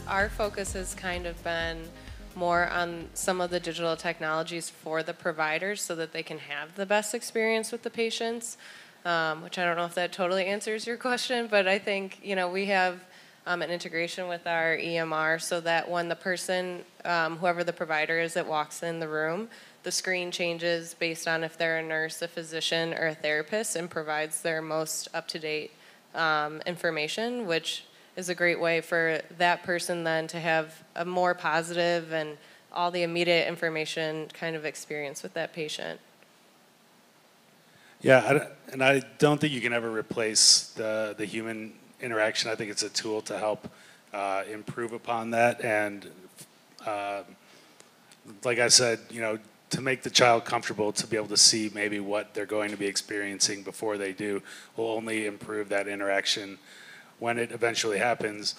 our focus has kind of been more on some of the digital technologies for the providers so that they can have the best experience with the patients, which I don't know if that totally answers your question, but I think, we have an integration with our EMR so that when the person, whoever the provider is that walks in the room, the screen changes based on if they're a nurse, a physician, or a therapist and provides their most up-to-date information, which is a great way for that person then to have a more positive and all the immediate information kind of experience with that patient. Yeah, and I don't think you can ever replace the human interaction. I think it's a tool to help improve upon that. And like I said, to make the child comfortable to be able to see maybe what they're going to be experiencing before they do will only improve that interaction when it eventually happens.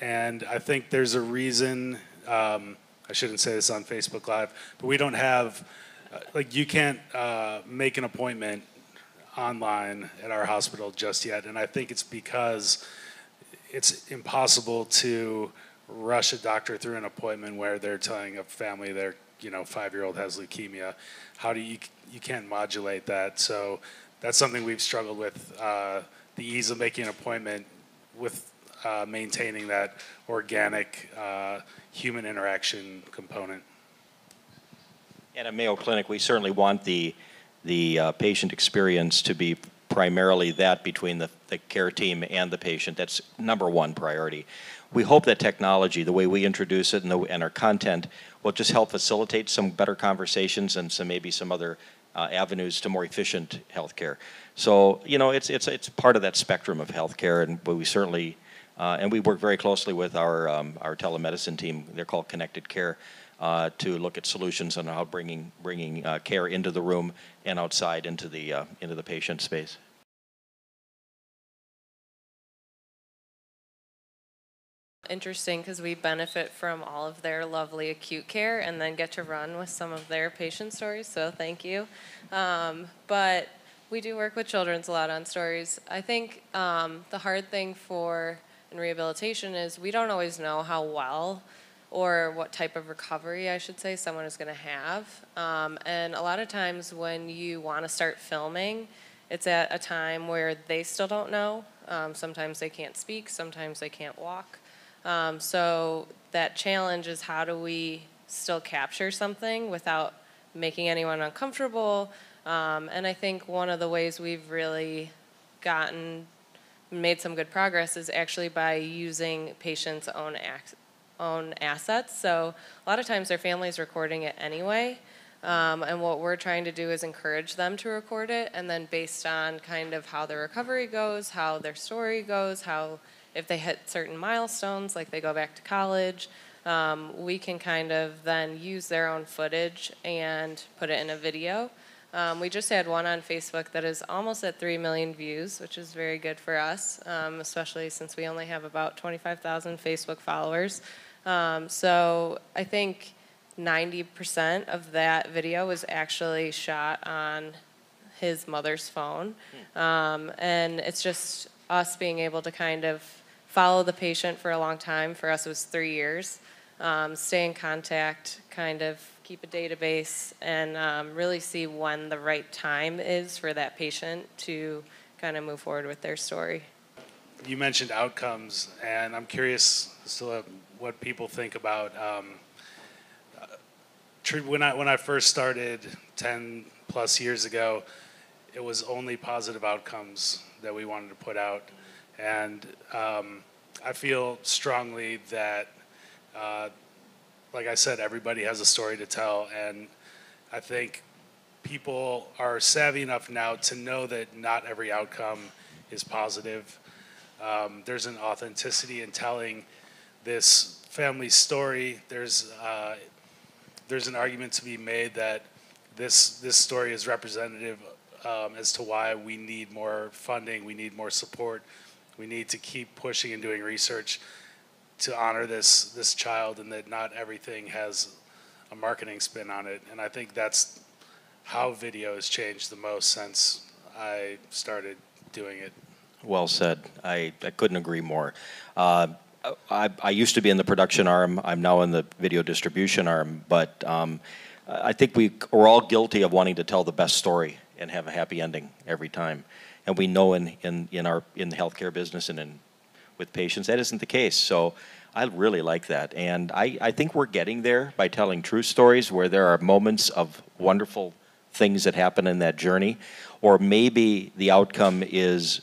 And I think there's a reason, I shouldn't say this on Facebook Live, but we don't have, you can't make an appointment online at our hospital just yet. And I think it's because it's impossible to rush a doctor through an appointment where they're telling a family their 5-year-old has leukemia. How do you can't modulate that? So that's something we've struggled with, the ease of making an appointment with maintaining that organic human interaction component. And at Mayo Clinic, we certainly want the patient experience to be primarily that between the care team and the patient. That's number one priority. We hope that technology, the way we introduce it and our content, will just help facilitate some better conversations and maybe some other avenues to more efficient healthcare. So, it's part of that spectrum of healthcare, but we certainly, and we work very closely with our telemedicine team. They're called Connected Care, to look at solutions on how bringing care into the room and outside into the patient space. Interesting, because we benefit from all of their lovely acute care and then get to run with some of their patient stories, so thank you. But we do work with children's a lot on stories. I think the hard thing in rehabilitation is we don't always know how well or what type of recovery, I should say, someone is going to have. And a lot of times when you want to start filming, it's at a time where they still don't know. Sometimes they can't speak, sometimes they can't walk. So that challenge is, how do we still capture something without making anyone uncomfortable? And I think one of the ways we've really made some good progress is actually by using patients' own assets. So a lot of times their family's recording it anyway. And what we're trying to do is encourage them to record it, and then based on kind of how their recovery goes, how their story goes, if they hit certain milestones, like they go back to college, we can kind of then use their own footage and put it in a video. We just had one on Facebook that is almost at 3 million views, which is very good for us, especially since we only have about 25,000 Facebook followers. So I think 90% of that video was actually shot on his mother's phone. And it's just us being able to kind of follow the patient for a long time. For us, it was 3 years. Stay in contact, kind of keep a database, and really see when the right time is for that patient to kind of move forward with their story. You mentioned outcomes, and I'm curious still what people think about when I first started 10 plus years ago, it was only positive outcomes that we wanted to put out. And I feel strongly that, like I said, everybody has a story to tell. And I think people are savvy enough now to know that not every outcome is positive. There's an authenticity in telling this family story. There's an argument to be made that this story is representative as to why we need more funding, we need more support, we need to keep pushing and doing research to honor this child, and that not everything has a marketing spin on it. And I think that's how video has changed the most since I started doing it. Well said. I couldn't agree more. I used to be in the production arm. I'm now in the video distribution arm. But I think we're all guilty of wanting to tell the best story and have a happy ending every time. And we know in the healthcare business and with patients that isn't the case. So I really like that. And I think we're getting there by telling true stories where there are moments of wonderful things that happen in that journey, or maybe the outcome is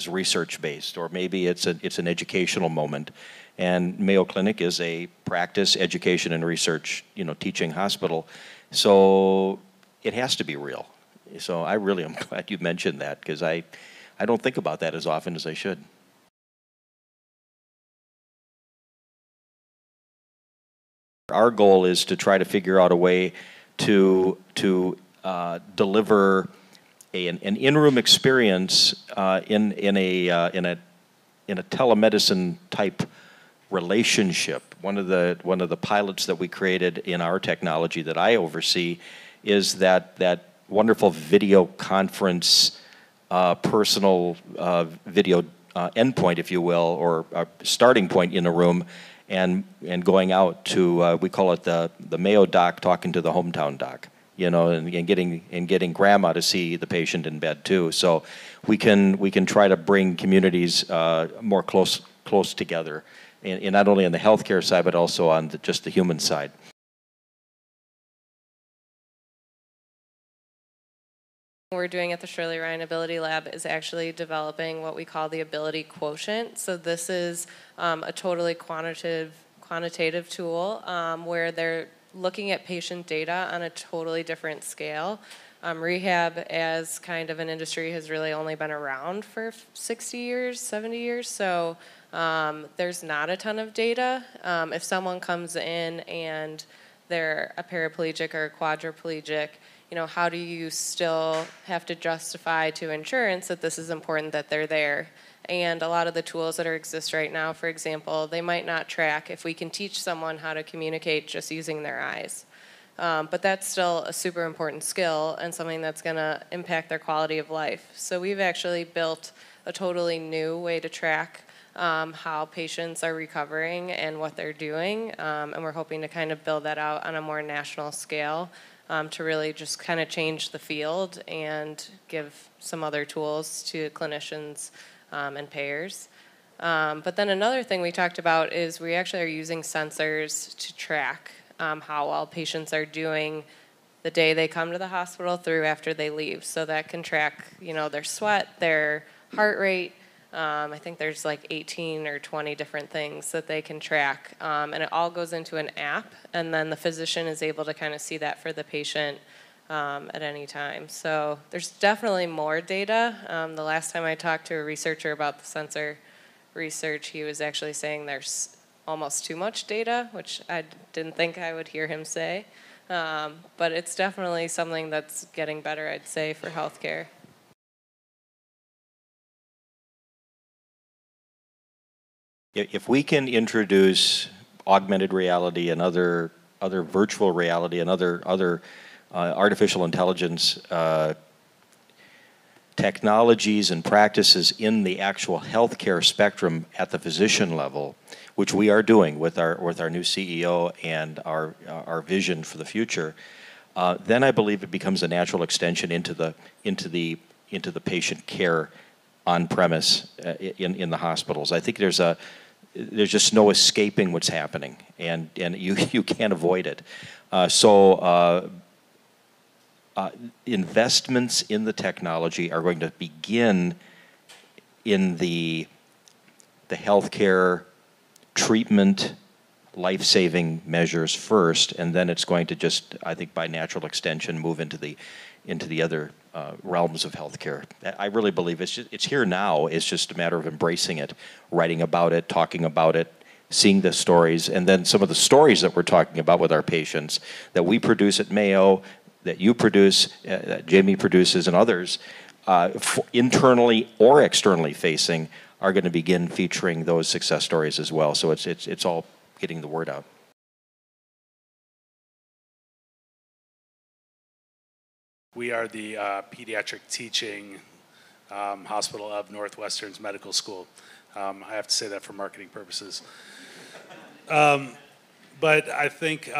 research-based, or maybe it's an educational moment. And Mayo Clinic is a practice, education, and research, teaching hospital. So it has to be real. So I really am glad you mentioned that, because I don't think about that as often as I should. Our goal is to try to figure out a way to deliver an in-room experience in a telemedicine type relationship. One of the pilots that we created in our technology that I oversee is that wonderful video conference, personal video endpoint, if you will, or starting point in a room, and going out to we call it the Mayo doc talking to the hometown doc. And getting grandma to see the patient in bed too. So we can try to bring communities more close together, and not only on the healthcare side, but also on just the human side. What we're doing at the Shirley Ryan AbilityLab is actually developing what we call the ability quotient. So this is a totally quantitative tool where they're looking at patient data on a totally different scale. Rehab as kind of an industry has really only been around for 60 years, 70 years, so there's not a ton of data. If someone comes in and they're a paraplegic or a quadriplegic, how do you still have to justify to insurance that this is important that they're there? And a lot of the tools that exist right now, for example, they might not track if we can teach someone how to communicate just using their eyes. But that's still a super important skill and something that's going to impact their quality of life. So we've actually built a totally new way to track how patients are recovering and what they're doing. And we're hoping to kind of build that out on a more national scale to really just kind of change the field and give some other tools to clinicians and payers. But then another thing we talked about is we actually are using sensors to track how well patients are doing the day they come to the hospital through after they leave. So that can track, their sweat, their heart rate. I think there's like 18 or 20 different things that they can track. And it all goes into an app, and then the physician is able to kind of see that for the patient at any time. So there's definitely more data. The last time I talked to a researcher about the sensor research, he was actually saying there's almost too much data, which I didn't think I would hear him say. But it's definitely something that's getting better, I'd say, for healthcare. If we can introduce augmented reality and other virtual reality and other artificial intelligence technologies and practices in the actual healthcare spectrum at the physician level, which we are doing with our new CEO and our vision for the future, then I believe it becomes a natural extension into the patient care on premise in the hospitals. I think there's just no escaping what's happening, and you can't avoid it. So investments in the technology are going to begin in the healthcare treatment, life-saving measures first, and then it's going to just, I think, by natural extension, move into the other realms of healthcare. I really believe it's here now. It's just a matter of embracing it, writing about it, talking about it, seeing the stories, and then some of the stories that we're talking about with our patients that we produce at Mayo, that you produce, that Jamie produces, and others, internally or externally facing, are going to begin featuring those success stories as well. So it's all getting the word out. We are the pediatric teaching hospital of Northwestern's medical school. I have to say that for marketing purposes. But I think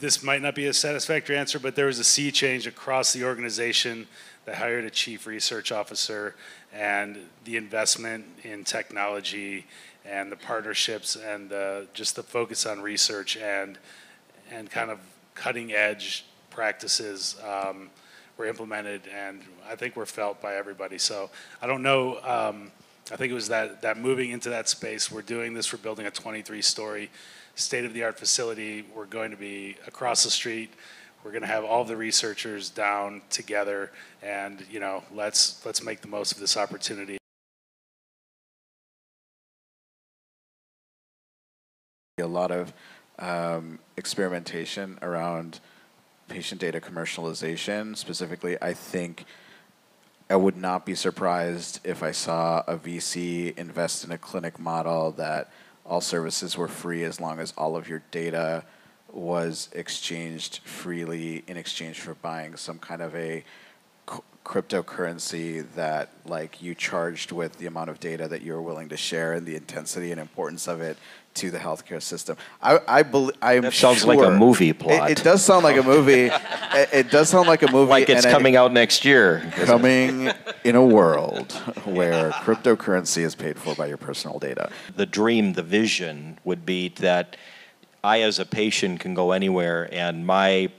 this might not be a satisfactory answer, but there was a sea change across the organization that hired a chief research officer, and the investment in technology and the partnerships and just the focus on research and kind of cutting edge practices were implemented, and I think were felt by everybody. So I don't know. I think it was that moving into that space. We're doing this. We're building a 23-story state-of-the-art facility. We're going to be across the street. We're going to have all the researchers down together, and let's make the most of this opportunity. A lot of experimentation around patient data commercialization. Specifically, I think I would not be surprised if I saw a VC invest in a clinic model that all services were free as long as all of your data was exchanged freely in exchange for buying some kind of a cryptocurrency that you charged with the amount of data that you're willing to share and the intensity and importance of it to the healthcare system. That sounds like a movie plot. It does sound like a movie. It does sound like a movie. Like it's coming out next year. Coming in a world where cryptocurrency is paid for by your personal data. The dream, the vision would be that I, as a patient, can go anywhere, and my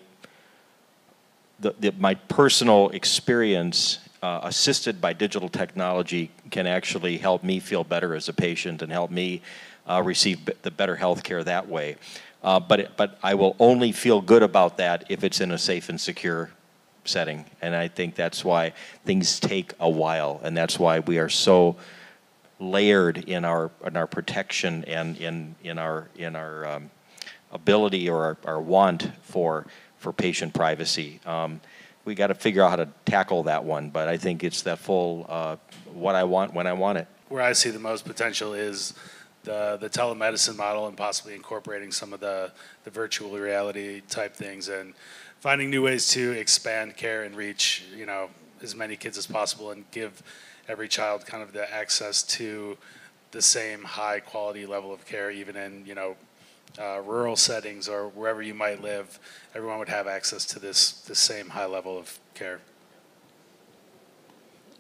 personal experience, assisted by digital technology, can actually help me feel better as a patient and help me receive the better health care that way. But I will only feel good about that if it's in a safe and secure setting. And I think that's why things take a while, and that's why we are so layered in our protection and in our ability or our want for patient privacy. We got to figure out how to tackle that one, but I think it's that full what I want when I want it. Where I see the most potential is the telemedicine model, and possibly incorporating some of the virtual reality type things, and finding new ways to expand care and reach as many kids as possible, and give every child kind of the access to the same high quality level of care, even in rural settings or wherever you might live. Everyone would have access to this same high level of care.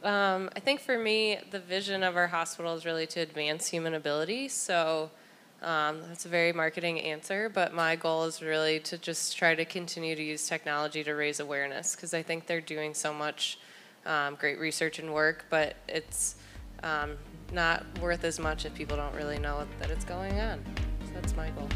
I think for me, the vision of our hospital is really to advance human ability. So that's a very marketing answer, but my goal is really to just try to continue to use technology to raise awareness, because I think they're doing so much great research and work, but it's not worth as much if people don't really know that it's going on. So that's my goal.